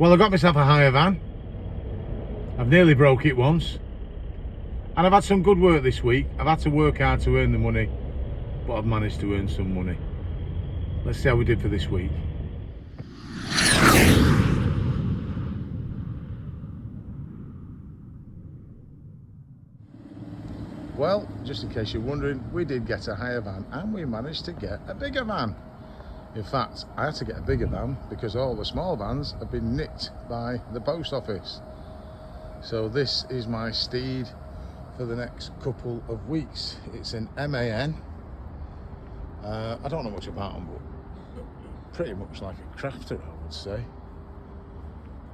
Well, I got myself a hire van. I've nearly broke it once. And I've had some good work this week. I've had to work hard to earn the money, but I've managed to earn some money. Let's see how we did for this week. Well, just in case you're wondering, we did get a hire van and we managed to get a bigger van. In fact, I had to get a bigger van because all the small vans have been nicked by the post office. So this is my steed for the next couple of weeks. It's an MAN. I don't know much about them, but pretty much like a crafter, I would say.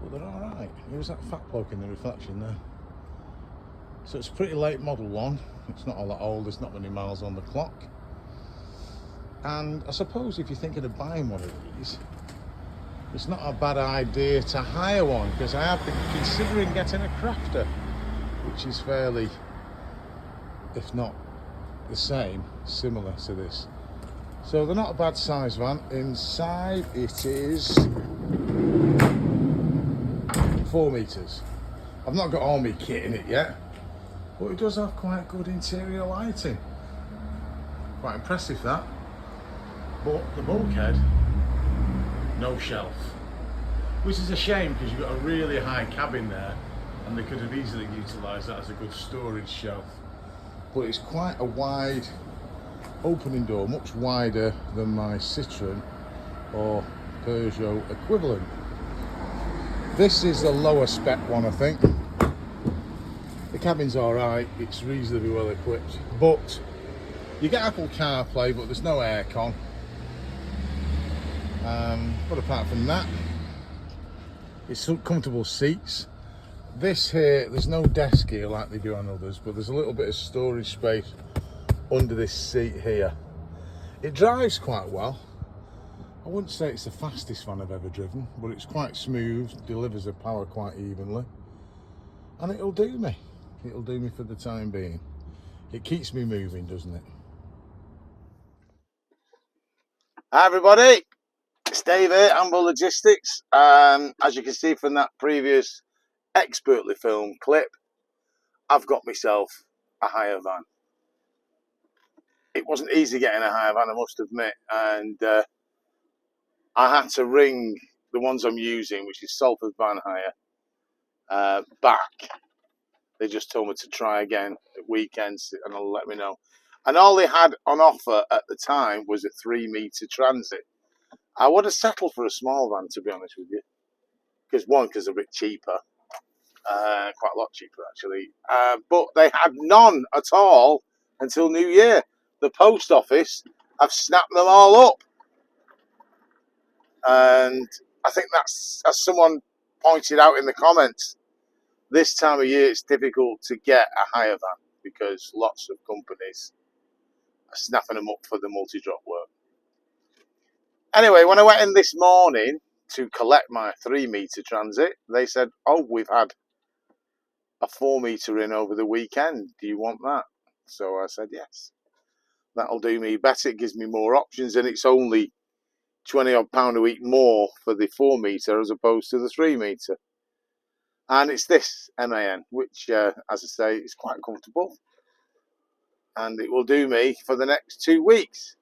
But they're all right. Who's that fat bloke in the reflection there? So it's a pretty late model one. It's not all that old. There's not many miles on the clock. And I suppose if you're thinking of buying one of these, it's not a bad idea to hire one, because I have been considering getting a crafter, which is fairly, if not the same, similar to this. So they're not a bad size van. Inside it is 4 meters. I've not got all my kit in it yet, but it does have quite good interior lighting. Quite impressive, that. But the bulkhead, no shelf, which is a shame because you've got a really high cabin there and they could have easily utilised that as a good storage shelf. But it's quite a wide opening door, much wider than my Citroen or Peugeot equivalent. This is the lower spec one, I think. The cabin's alright, it's reasonably well equipped, but you get Apple CarPlay, but there's no aircon. But apart from that, it's some comfortable seats. This here, there's no desk here like they do on others, but there's a little bit of storage space under this seat here. It drives quite well. I wouldn't say it's the fastest van I've ever driven, but it's quite smooth, delivers the power quite evenly, and it'll do me. It'll do me for the time being. It keeps me moving, doesn't it? Hi everybody, it's Dave here, Amble Logistics. As you can see from that previous expertly filmed clip, I've got myself a hire van. It wasn't easy getting a hire van, I must admit, and I had to ring the ones I'm using, which is Salford Van Hire, back. They just told me to try again at weekends and they'll let me know. And all they had on offer at the time was a 3 metre transit. I would have settled for a small van, to be honest with you, because they're a bit cheaper, quite a lot cheaper actually. But they had none at all until New Year. The post office have snapped them all up, and I think that's, as someone pointed out in the comments, this time of year it's difficult to get a hire van because lots of companies are snapping them up for the multi-drop work. Anyway, when I went in this morning to collect my 3 metre transit, they said, oh, we've had a 4 metre in over the weekend. Do you want that? So I said, yes. That'll do me better. It gives me more options, and it's only £20 a week more for the 4 metre as opposed to the 3 metre. And it's this MAN, which, as I say, is quite comfortable. And it will do me for the next 2 weeks.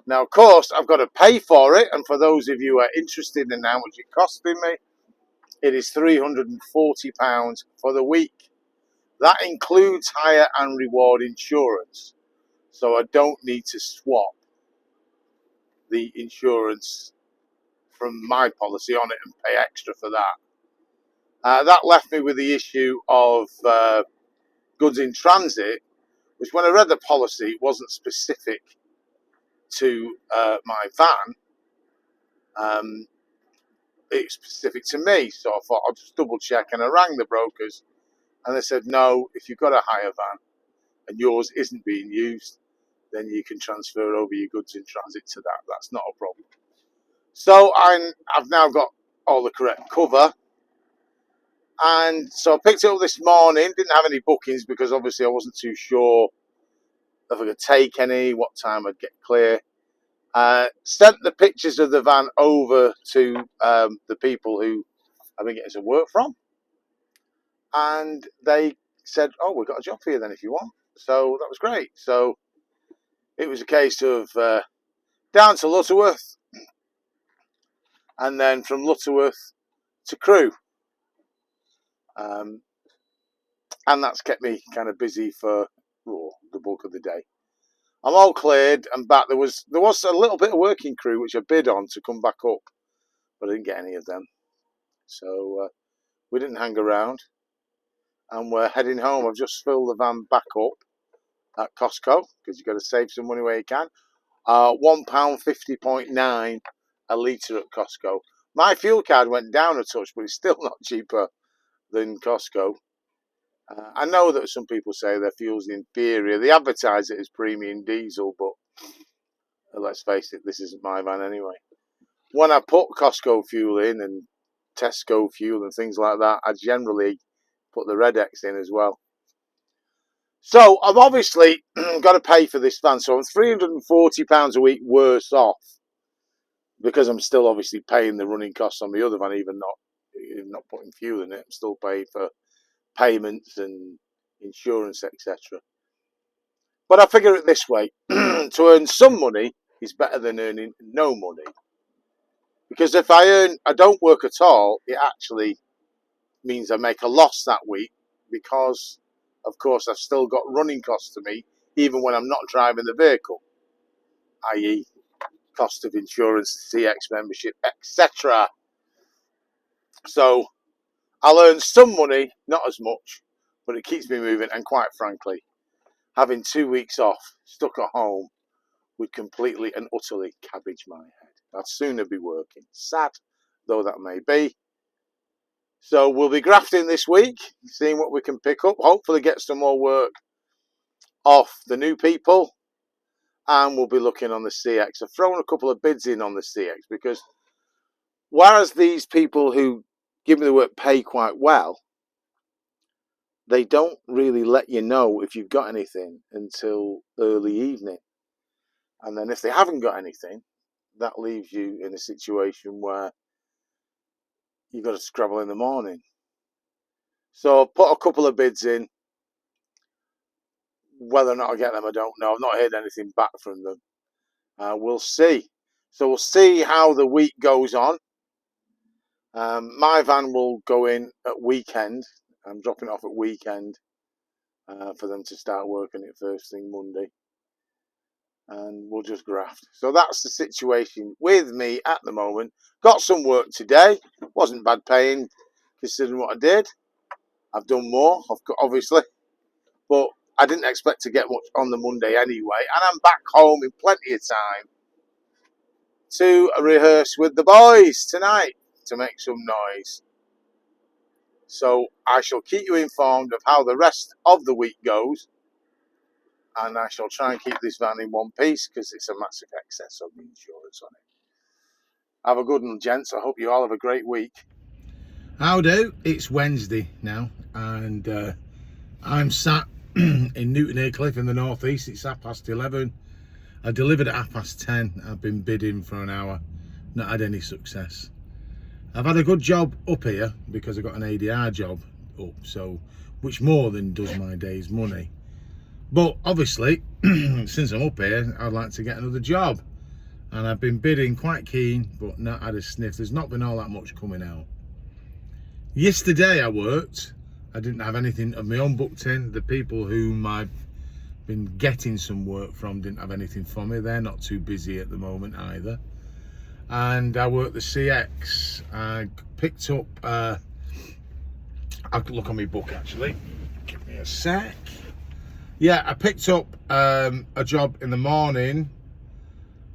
Now, of course, I've got to pay for it. And for those of you who are interested in how much it costing me, it is £340 for the week. That includes hire and reward insurance. So I don't need to swap the insurance from my policy on it and pay extra for that. That left me with the issue of goods in transit, which when I read the policy, it wasn't specific to my van. It's specific to me, so I thought I'll just double check, and I rang the brokers and they said, no, if you've got a hire van and yours isn't being used, then you can transfer over your goods in transit to that. That's not a problem. So I've now got all the correct cover. And so I picked it up this morning, didn't have any bookings because obviously I wasn't too sure if I could take any, what time I'd get clear. Sent the pictures of the van over to the people who I've been getting some work from. And they said, oh, we've got a job for you then if you want. So that was great. So it was a case of down to Lutterworth, and then from Lutterworth to Crewe. And that's kept me kind of busy for the bulk of the day. I'm all cleared and back. There was a little bit of work in Crewe which I bid on to come back up, but I didn't get any of them. So we didn't hang around, and we're heading home. I've just filled the van back up at Costco, because you've got to save some money where you can. £1.50.9 a litre at Costco. My fuel card went down a touch, but it's still not cheaper than Costco. I know that some people say their fuel's inferior. They advertise it as premium diesel, but let's face it, this isn't my van anyway. When I put Costco fuel in and Tesco fuel and things like that, I generally put the Red X in as well. So I've obviously got to pay for this van. So I'm £340 a week worse off, because I'm still obviously paying the running costs on the other van, even not putting fuel in it. I'm still paying for payments and insurance, etc. But I figure it this way: to earn some money is better than earning no money. Because if I don't work at all, it actually means I make a loss that week, because of course I've still got running costs to me even when I'm not driving the vehicle, i.e. cost of insurance, CX membership, etc. So I'll earn some money, not as much, but it keeps me moving. And quite frankly, having 2 weeks off, stuck at home, would completely and utterly cabbage my head. I'd sooner be working, sad though that may be. So we'll be grafting this week, seeing what we can pick up, hopefully get some more work off the new people, and we'll be looking on the CX. I've thrown a couple of bids in on the CX, because whereas these people who give me the work pay quite well, they don't really let you know if you've got anything until early evening. And then if they haven't got anything, that leaves you in a situation where you've got to scrabble in the morning. So I've put a couple of bids in. Whether or not I get them, I don't know. I've not heard anything back from them. We'll see. So we'll see how the week goes on. My van will go in at weekend. I'm dropping it off at weekend for them to start working it first thing Monday. And we'll just graft. So that's the situation with me at the moment. Got some work today. Wasn't bad paying considering what I did. I've done more, obviously. But I didn't expect to get much on the Monday anyway. And I'm back home in plenty of time to rehearse with the boys tonight to make some noise. So I shall keep you informed of how the rest of the week goes. And I shall try and keep this van in one piece, because it's a massive excess of the insurance on it. Have a good one, gents. I hope you all have a great week. How do? It's Wednesday now, and I'm sat in Newton Aycliffe in the northeast. It's 11:30. I delivered at 10:30. I've been bidding for an hour, not had any success. I've had a good job up here because I got an ADR job up, so which more than does my day's money. But obviously, since I'm up here, I'd like to get another job. And I've been bidding, quite keen, but not had a sniff. There's not been all that much coming out. Yesterday I worked. I didn't have anything of my own booked in. The people whom I've been getting some work from didn't have anything for me. They're not too busy at the moment either. And I worked the CX. I picked up, I'll look on my book actually. Give me a sec. Yeah, I picked up a job in the morning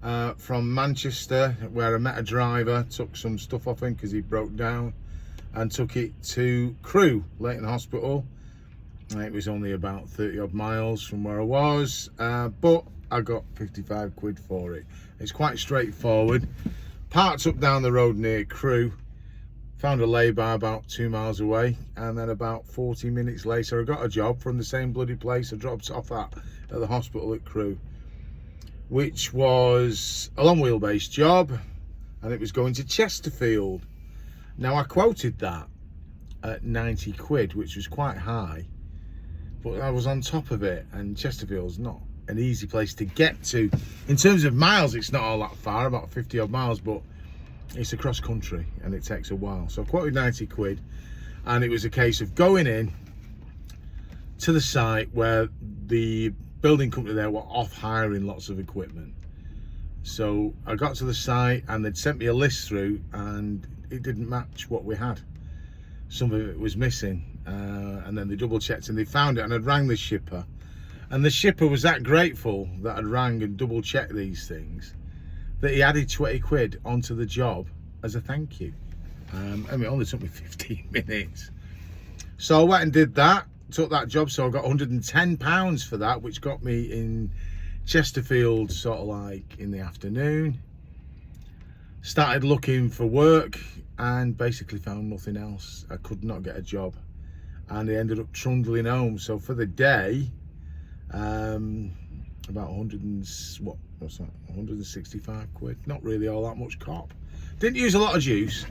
from Manchester, where I met a driver, took some stuff off him because he broke down, and took it to Crewe, Leighton Hospital. It was only about 30 odd miles from where I was, but I got 55 quid for it. It's quite straightforward. Parked up down the road near Crewe, found a lay-by about 2 miles away, and then about 40 minutes later I got a job from the same bloody place I dropped off at the hospital at Crewe, which was a long wheelbase job, and it was going to Chesterfield. Now I quoted that at 90 quid, which was quite high, but I was on top of it, and Chesterfield's not an easy place to get to. In terms of miles, it's not all that far, about 50 odd miles, but it's across country and it takes a while. So I quoted 90 quid, and it was a case of going in to the site where the building company there were off hiring lots of equipment. So I got to the site and they'd sent me a list through, and it didn't match what we had. Some of it was missing, and then they double checked and they found it, and I'd rang the shipper, and the shipper was that grateful that I'd rang and double checked these things that he added 20 quid onto the job as a thank you. I mean, it only took me 15 minutes. So I went and did that, took that job, so I got £110 for that, which got me in Chesterfield sort of like in the afternoon. Started looking for work and basically found nothing else. I could not get a job, and I ended up trundling home. So for the day, about 165 quid. Not really all that much cop. Didn't use a lot of juice,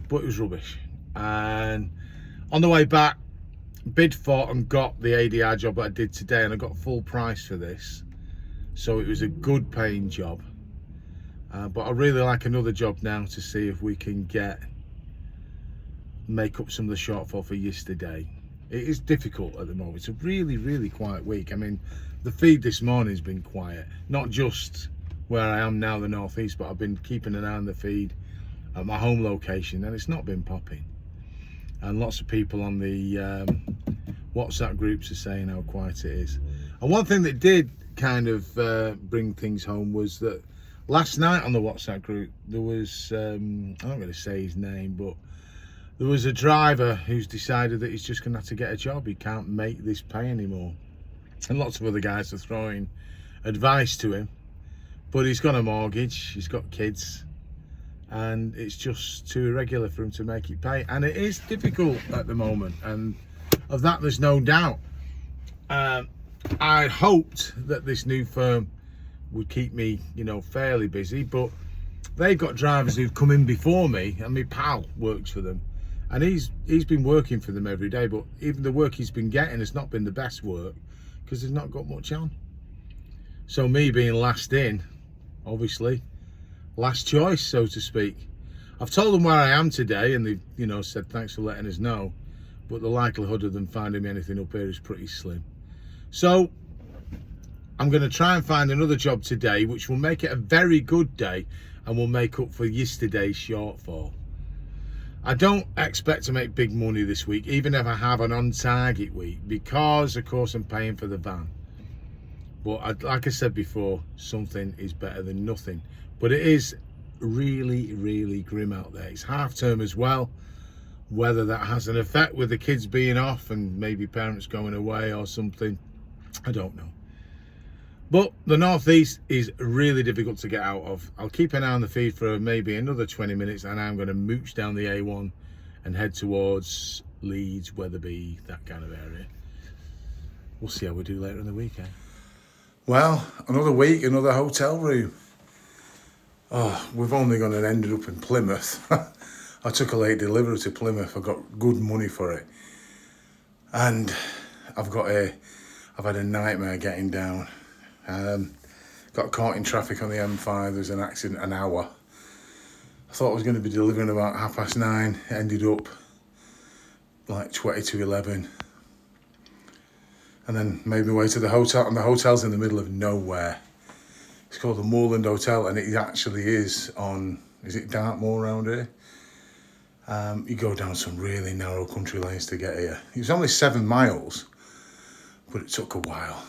but it was rubbish. And on the way back, bid for and got the ADR job that I did today, and I got full price for this. So it was a good paying job. But I really like another job now to see if we can make up some of the shortfall for yesterday. It is difficult at the moment. It's a really, really quiet week. I mean, the feed this morning has been quiet. Not just where I am now, the northeast, but I've been keeping an eye on the feed at my home location, and it's not been popping. And lots of people on the WhatsApp groups are saying how quiet it is. And one thing that did kind of bring things home was that last night on the WhatsApp group, there was, I'm not going to say his name, but there was a driver who's decided that he's just going to have to get a job. He can't make this pay anymore. And lots of other guys are throwing advice to him. But he's got a mortgage, he's got kids, and it's just too irregular for him to make it pay. And it is difficult at the moment, and of that there's no doubt. I hoped that this new firm would keep me, you know, fairly busy, but they've got drivers who've come in before me, and my pal works for them, and he's been working for them every day, but even the work he's been getting has not been the best work because they've not got much on. So me being last in, obviously last choice, so to speak. I've told them where I am today, and they've, you know, said thanks for letting us know, but the likelihood of them finding me anything up here is pretty slim. So I'm going to try and find another job today, which will make it a very good day and will make up for yesterday's shortfall. I don't expect to make big money this week, even if I have an on-target week, because of course I'm paying for the van. But like I said before, something is better than nothing. But it is really, really grim out there. It's half term as well. Whether that has an effect with the kids being off and maybe parents going away or something, I don't know. But the northeast is really difficult to get out of. I'll keep an eye on the feed for maybe another 20 minutes, and I'm going to mooch down the A1 and head towards Leeds, Wetherby, that kind of area. We'll see how we do later in the week, eh? Well, another week, another hotel room. Oh, we've only gone and ended up in Plymouth. I took a late delivery to Plymouth. I got good money for it. And I've had a nightmare getting down. Got caught in traffic on the M5. There was an accident an hour. I thought I was going to be delivering about 9:30. Ended up like 20 to 11. And then made my way to the hotel, and the hotel's in the middle of nowhere. It's called the Moorland Hotel, and it actually is on, is it Dartmoor around here? You go down some really narrow country lanes to get here. It was only 7 miles, but it took a while.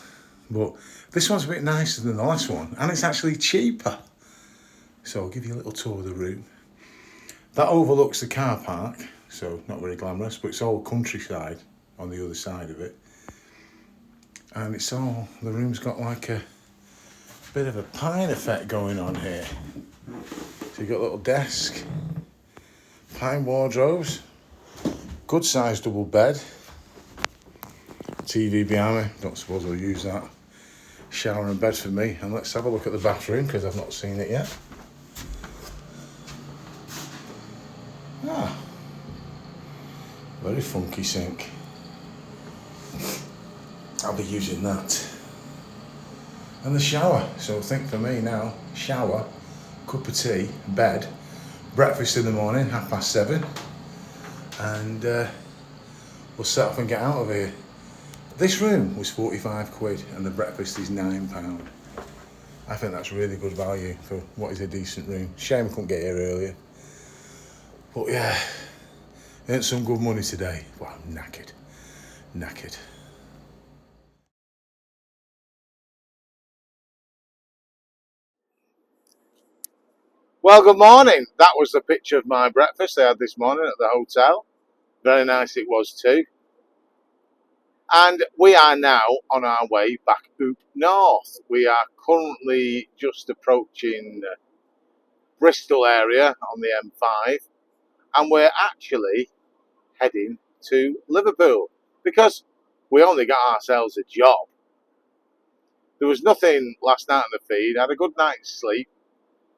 But this one's a bit nicer than the last one, and it's actually cheaper. So I'll give you a little tour of the room. That overlooks the car park, so not very glamorous, but it's all countryside on the other side of it. And it's all, the room's got like a bit of a pine effect going on here. So you've got a little desk, pine wardrobes, good sized double bed, TV behind me, don't suppose I'll use that. Shower and bed for me, and let's have a look at the bathroom because I've not seen it yet. Very funky sink. I'll be using that. And the shower. So think for me now, shower, cup of tea, bed, breakfast in the morning, 7:30, and we'll set off and get out of here. This room was 45 quid and the breakfast is £9. I think that's really good value for what is a decent room. Shame I couldn't get here earlier. But yeah, earned some good money today. Well, I'm knackered. Well, good morning. That was the picture of my breakfast I had this morning at the hotel. Very nice it was too. And we are now on our way back up north. We are currently just approaching Bristol area on the M5, and we're actually heading to Liverpool because we only got ourselves a job. There was nothing last night on the feed. I had a good night's sleep.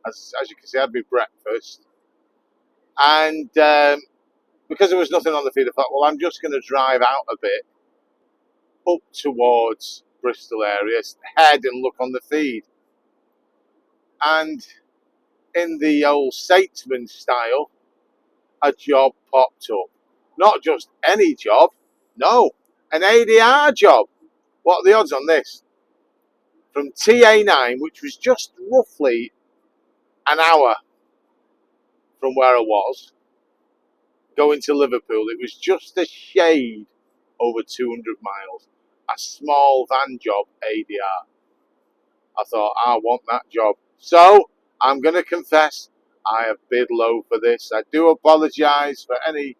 As you can see, I had my breakfast. And because there was nothing on the feed, I thought, well, I'm just going to drive out a bit up towards Bristol area, head and look on the feed. And in the old Statesman style, a job popped up. Not just any job, no, an ADR job. What are the odds on this? From TA9, which was just roughly an hour from where I was, going to Liverpool, it was just a shade over 200 miles. A small van job ADR. I thought, I want that job. So, I'm going to confess, I have bid low for this. I do apologise for any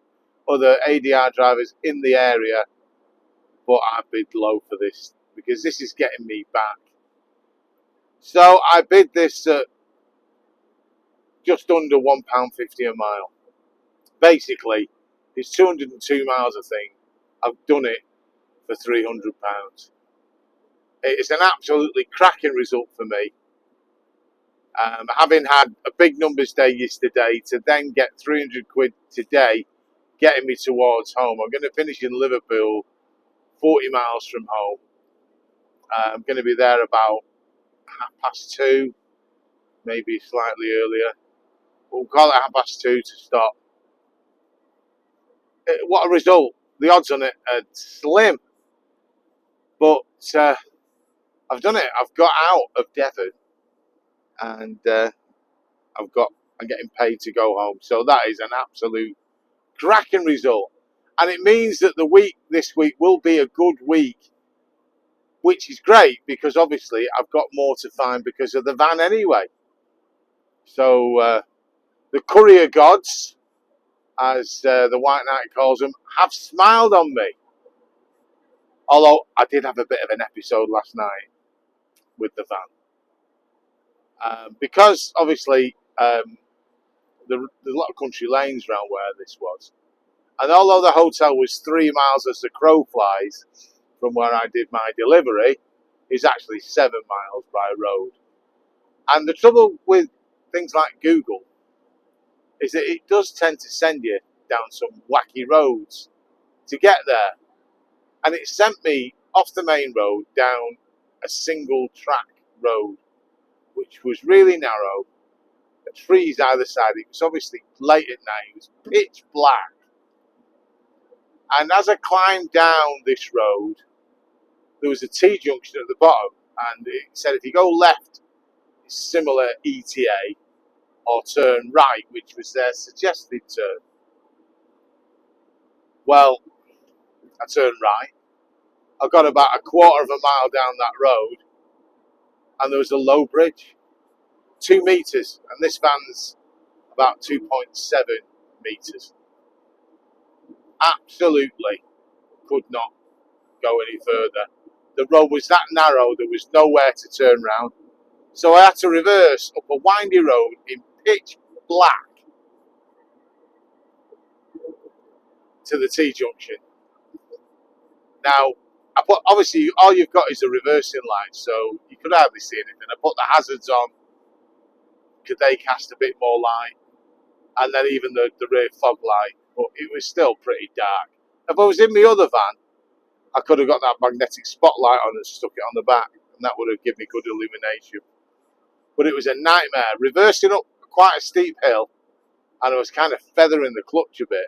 other ADR drivers in the area, but I bid low for this because this is getting me back. So, I bid this at just under £1.50 a mile. Basically, it's 202 miles, I think. I've done it for £300. It's an absolutely cracking result for me. Having had a big numbers day yesterday, to then get 300 quid today, getting me towards home. I'm going to finish in Liverpool, 40 miles from home. I'm going to be there about 2:30, maybe slightly earlier. We'll call it 2:30 to stop. What a result. The odds on it are slim. But I've done it. I've got out of Devon and I'm getting paid to go home. So that is an absolute cracking result. And it means that this week will be a good week, which is great because obviously I've got more to find because of the van anyway. So the courier gods, as the White Knight calls them, have smiled on me. Although I did have a bit of an episode last night with the van. Because obviously there's a lot of country lanes around where this was. And although the hotel was 3 miles as the crow flies from where I did my delivery, it's actually 7 miles by road. And the trouble with things like Google is that it does tend to send you down some wacky roads to get there. And it sent me off the main road down a single track road, which was really narrow, trees either side. It was obviously late at night, it was pitch black. And as I climbed down this road, there was a T-junction at the bottom, and it said if you go left, it's similar ETA, or turn right, which was their suggested turn. Well, I turned right. I got about a quarter of a mile down that road, and there was a low bridge, 2 metres, and this van's about 2.7 metres. Absolutely could not go any further. The road was that narrow, there was nowhere to turn round. So I had to reverse up a windy road in pitch black to the T-junction. Now, obviously all you've got is a reversing light, so you could hardly see anything. I put the hazards on, could they cast a bit more light, and then even the rear fog light, but it was still pretty dark. If I was in my other van, I could have got that magnetic spotlight on and stuck it on the back, and that would have given me good illumination. But it was a nightmare, reversing up quite a steep hill, and I was kind of feathering the clutch a bit,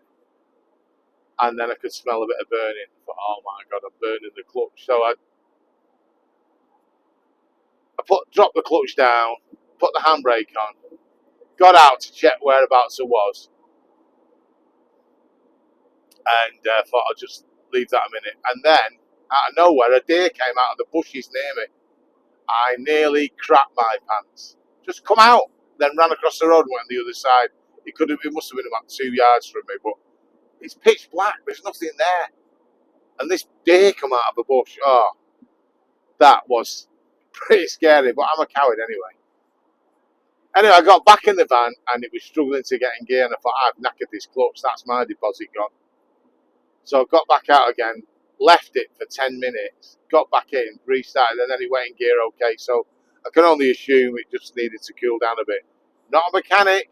and then I could smell a bit of burning. I thought, oh my God, I'm burning the clutch. So I dropped the clutch down, put the handbrake on, got out to check whereabouts I was, and thought I'd just leave that a minute. And then, out of nowhere, a deer came out of the bushes near me. I nearly crapped my pants. Just come out, then ran across the road and went on the other side. It must have been about 2 yards from me, but it's pitch black. There's nothing there. And this deer come out of a bush. Oh, that was pretty scary, but I'm a coward anyway. Anyway, I got back in the van and it was struggling to get in gear, and I thought, I've knackered this clutch, that's my deposit gone. So I got back out again, left it for 10 minutes, got back in, restarted, and then it went in gear okay. So I can only assume it just needed to cool down a bit. Not a mechanic.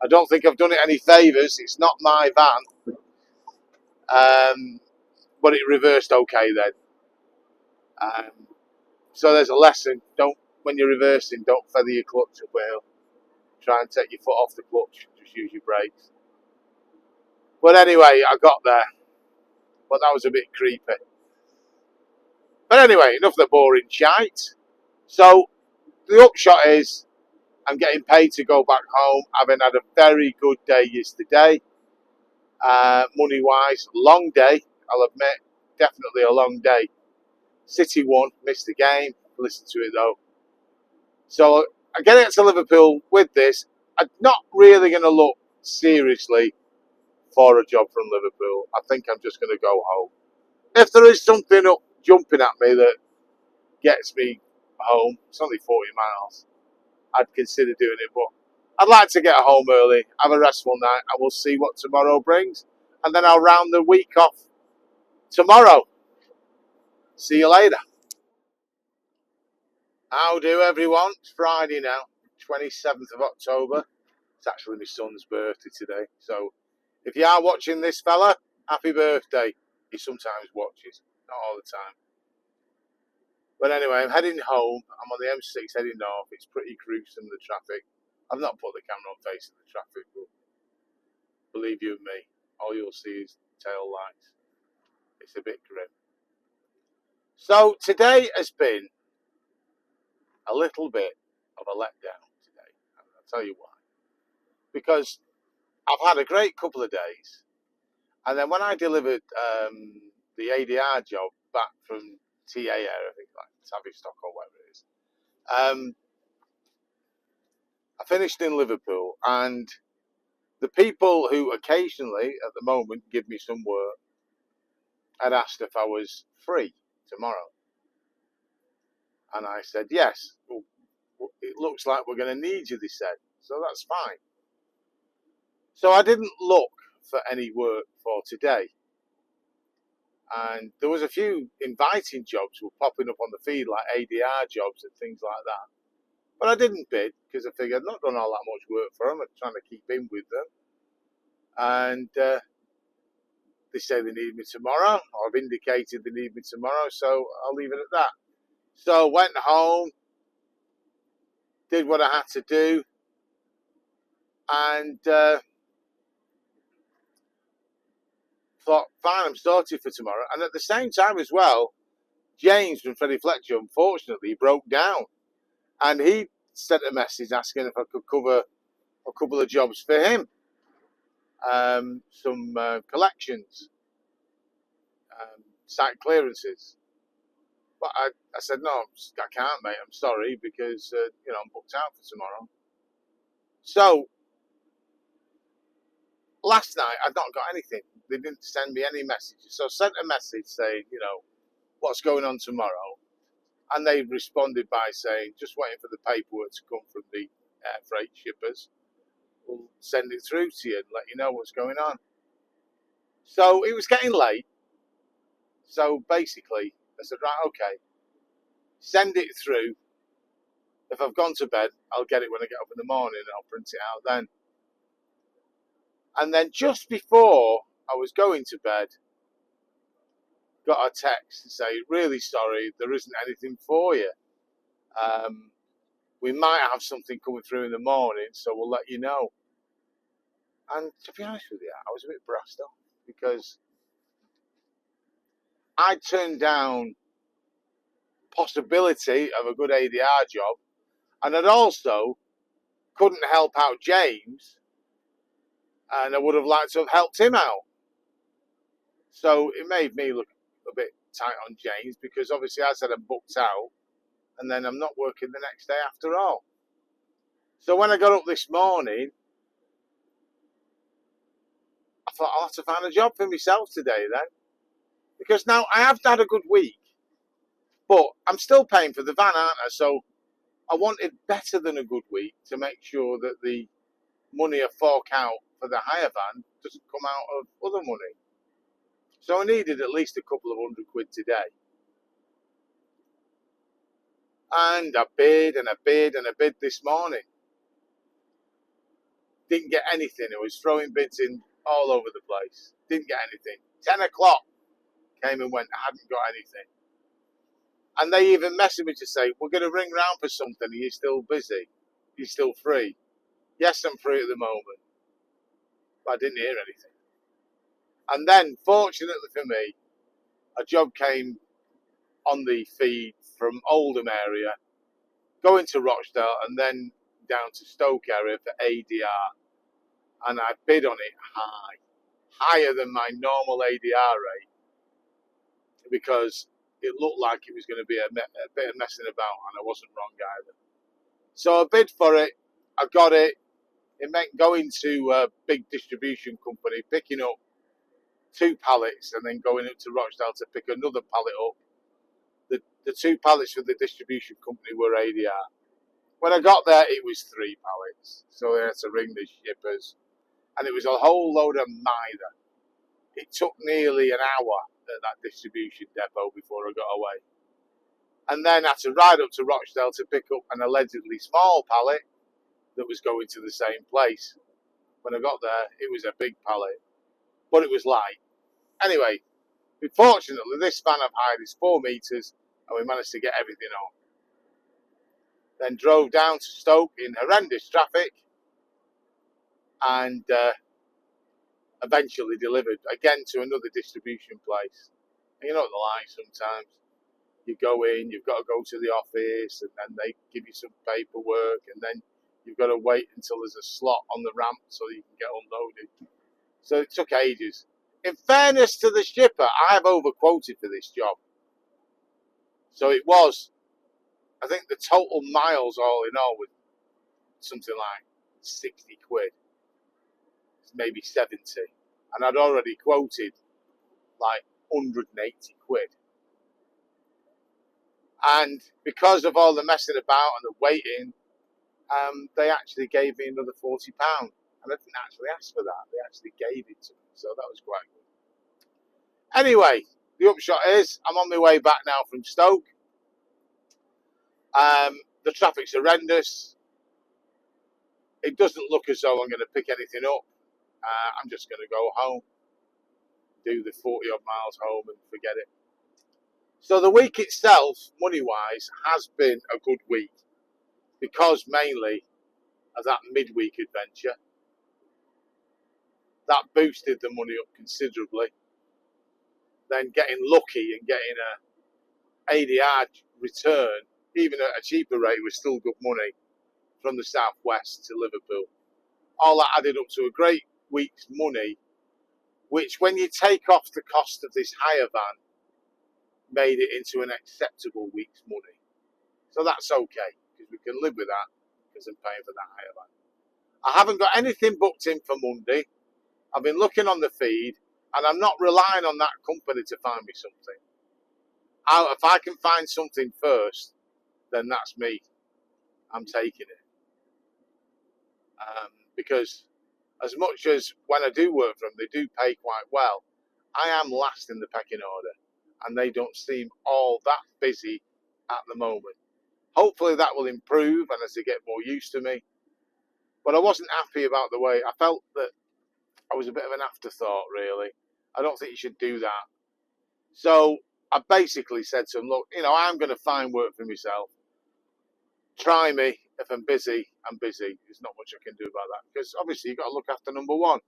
I don't think I've done it any favours. It's not my van. But it reversed okay then. So there's a lesson. When you're reversing, don't feather your clutch at wheel. Try and take your foot off the clutch. Just use your brakes. But anyway, I got there. But that was a bit creepy. But anyway, enough of the boring shite. So the upshot is I'm getting paid to go back home, having had a very good day yesterday. Money-wise, long day, I'll admit. Definitely a long day. City won, missed the game. Listen to it though. So I'm getting to Liverpool with this. I'm not really going to look seriously for a job from Liverpool. I think I'm just going to go home. If there is something up jumping at me that gets me home, it's only 40 miles, I'd consider doing it. But I'd like to get home early, have a restful night, and we'll see what tomorrow brings. And then I'll round the week off tomorrow. See you later. How do everyone? It's Friday now, 27th of October. It's actually my son's birthday today. So if you are watching this fella, happy birthday. He sometimes watches, not all the time. But anyway, I'm heading home. I'm on the M6 heading north. It's pretty gruesome, the traffic. I've not put the camera on facing the traffic, but believe you me, all you'll see is tail lights. It's a bit grim. So today has been a little bit of a letdown today. And I'll tell you why. Because I've had a great couple of days. And then when I delivered the ADR job back from TA area, I think like Tavistock or whatever it is, I finished in Liverpool, and the people who occasionally at the moment give me some work had asked if I was free tomorrow. And I said, yes. Well, it looks like we're going to need you, they said. So that's fine. So I didn't look for any work for today. And there was a few inviting jobs were popping up on the feed, like ADR jobs and things like that. But I didn't bid because I figured I'd not done all that much work for them. I'm trying to keep in with them. And they say they need me tomorrow. I've indicated they need me tomorrow, so I'll leave it at that. So went home, did what I had to do, and thought, fine, I'm sorted for tomorrow. And at the same time as well, James from Freddie Fletcher, unfortunately, broke down. And he sent a message asking if I could cover a couple of jobs for him. Some collections, site clearances. But I said, no, I can't, mate. I'm sorry, because, I'm booked out for tomorrow. So, last night, I'd not got anything. They didn't send me any messages. So I sent a message saying, what's going on tomorrow? And they responded by saying, just waiting for the paperwork to come from the freight shippers. We'll send it through to you and let you know what's going on. So it was getting late. So basically, I said, right, okay, send it through. If I've gone to bed, I'll get it when I get up in the morning and I'll print it out then. And then just before I was going to bed, got a text to say, really sorry, there isn't anything for you. We might have something coming through in the morning, so we'll let you know. And to be honest with you, I was a bit brassed off because I turned down possibility of a good ADR job, and I'd also couldn't help out James, and I would have liked to have helped him out. So it made me look a bit tight on James because obviously I said I'm booked out, and then I'm not working the next day after all. So when I got up this morning, I thought I'll have to find a job for myself today then. Because now I have had a good week, but I'm still paying for the van, aren't I? So I wanted better than a good week to make sure that the money I fork out for the hire van doesn't come out of other money. So I needed at least a couple of £100 today. And I bid and I bid and I bid this morning. Didn't get anything. I was throwing bids in all over the place. Didn't get anything. 10 o'clock came and went. I hadn't got anything. And they even messaged me to say, we're going to ring round for something. Are you still busy? Are you still free? Yes, I'm free at the moment. But I didn't hear anything. And then, fortunately for me, a job came on the feed from Oldham area, going to Rochdale and then down to Stoke area for ADR. And I bid on it higher than my normal ADR rate, because it looked like it was going to be a bit of messing about, and I wasn't wrong either. So I bid for it, I got it. It meant going to a big distribution company, picking up 2 pallets and then going up to Rochdale to pick another pallet up. The 2 pallets for the distribution company were ADR. When I got there, it was 3 pallets. So I had to ring the shippers, and it was a whole load of mither. It took nearly an hour at that distribution depot before I got away. And then I had to ride up to Rochdale to pick up an allegedly small pallet that was going to the same place. When I got there, it was a big pallet, but it was light. Anyway, fortunately, this van I've hired is 4 metres, and we managed to get everything on. Then drove down to Stoke in horrendous traffic, and eventually delivered again to another distribution place. And you know what they're like sometimes. You go in, you've got to go to the office, and then they give you some paperwork, and then you've got to wait until there's a slot on the ramp so you can get unloaded. So it took ages. In fairness to the shipper, I have overquoted for this job. So it was, I think the total miles all in all was something like 60 quid, maybe 70. And I'd already quoted like 180 quid. And because of all the messing about and the waiting, they actually gave me another £40. And I didn't actually ask for that. They actually gave it to me. So that was quite good. Anyway, the upshot is I'm on my way back now from Stoke. The traffic's horrendous. It doesn't look as though I'm going to pick anything up. I'm just going to go home, do the 40 odd miles home and forget it. So the week itself, money-wise, has been a good week because mainly of that midweek adventure. That boosted the money up considerably. Then getting lucky and getting a ADR return, even at a cheaper rate, was still good money from the southwest to Liverpool. All that added up to a great week's money, which when you take off the cost of this hire van, made it into an acceptable week's money. So that's okay, because we can live with that, because I'm paying for that hire van. I haven't got anything booked in for Monday. I've been looking on the feed, and I'm not relying on that company to find me something. If I can find something first, then that's me. I'm taking it. Because as much as when I do work for them, they do pay quite well, I am last in the pecking order, and they don't seem all that busy at the moment. Hopefully that will improve, and as they get more used to me. But I wasn't happy about the way I felt that I was a bit of an afterthought, really. I don't think you should do that. So I basically said to him, look, you know, I'm going to find work for myself. Try me. If I'm busy, I'm busy. There's not much I can do about that, because obviously you've got to look after number one.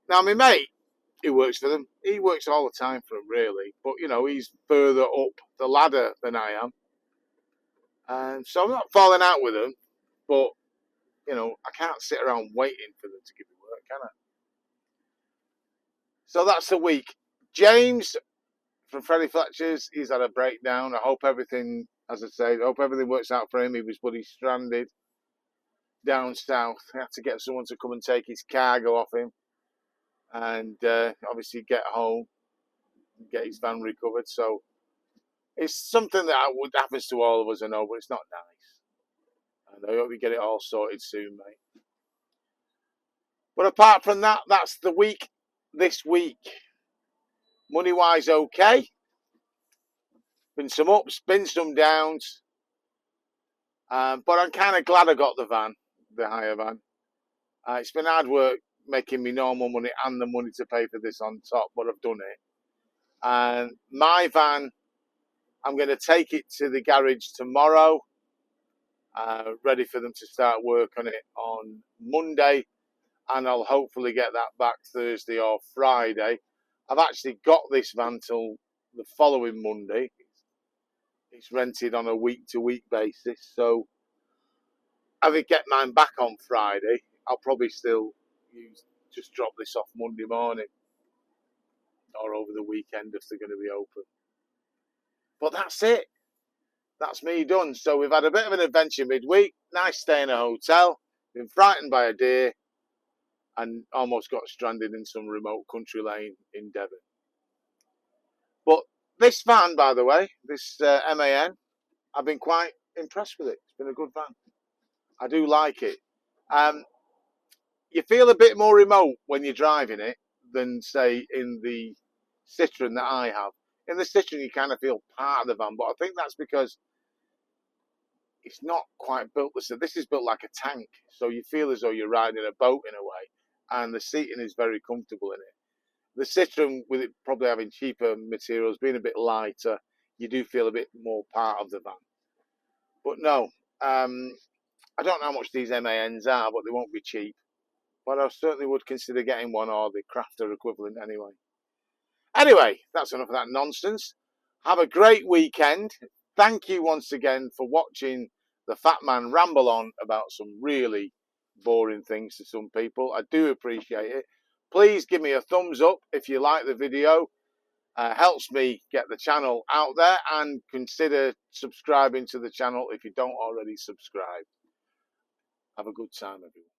Now, my mate, who works for them, he works all the time for them, really. But, you know, he's further up the ladder than I am. And so I'm not falling out with them. But, you know, I can't sit around waiting for them to give me work, can I? So that's the week. James from Freddie Fletcher's, he's had a breakdown. I hope everything, as I say, I hope everything works out for him. He was bloody stranded down south. He had to get someone to come and take his cargo off him, and obviously get home, and get his van recovered. So it's something that would happens to all of us, I know, but it's not nice. And I hope we get it all sorted soon, mate. But apart from that, that's the week this week. Money wise, okay. Been some ups, been some downs. But I'm kind of glad I got the van, the hire van. It's been hard work making me normal money and the money to pay for this on top, but I've done it. And my van, I'm going to take it to the garage tomorrow, ready for them to start work on it on Monday, and I'll hopefully get that back Thursday or Friday. I've actually got this van till the following Monday. It's rented on a week-to-week basis, so if I get mine back on Friday, I'll probably still just drop this off Monday morning or over the weekend if they're going to be open. But that's it. That's me done. So we've had a bit of an adventure midweek. Nice stay in a hotel. Been frightened by a deer and almost got stranded in some remote country lane in Devon. But this van, by the way, this MAN, I've been quite impressed with it. It's been a good van. I do like it. You feel a bit more remote when you're driving it than, say, in the Citroen that I have. In the Citroen, you kind of feel part of the van, but I think that's because it's not quite built. So this is built like a tank, so you feel as though you're riding a boat in a way, and the seating is very comfortable in it. The Citroen, with it probably having cheaper materials, being a bit lighter, you do feel a bit more part of the van. But no, I don't know how much these MANs are, but they won't be cheap. But I certainly would consider getting one, or the crafter equivalent anyway. Anyway, that's enough of that nonsense. Have a great weekend. Thank you once again for watching the Fat Man ramble on about some really boring things to some people. I do appreciate it. Please give me a thumbs up if you like the video. Helps me get the channel out there, and consider subscribing to the channel if you don't already subscribe. Have a good time, everyone.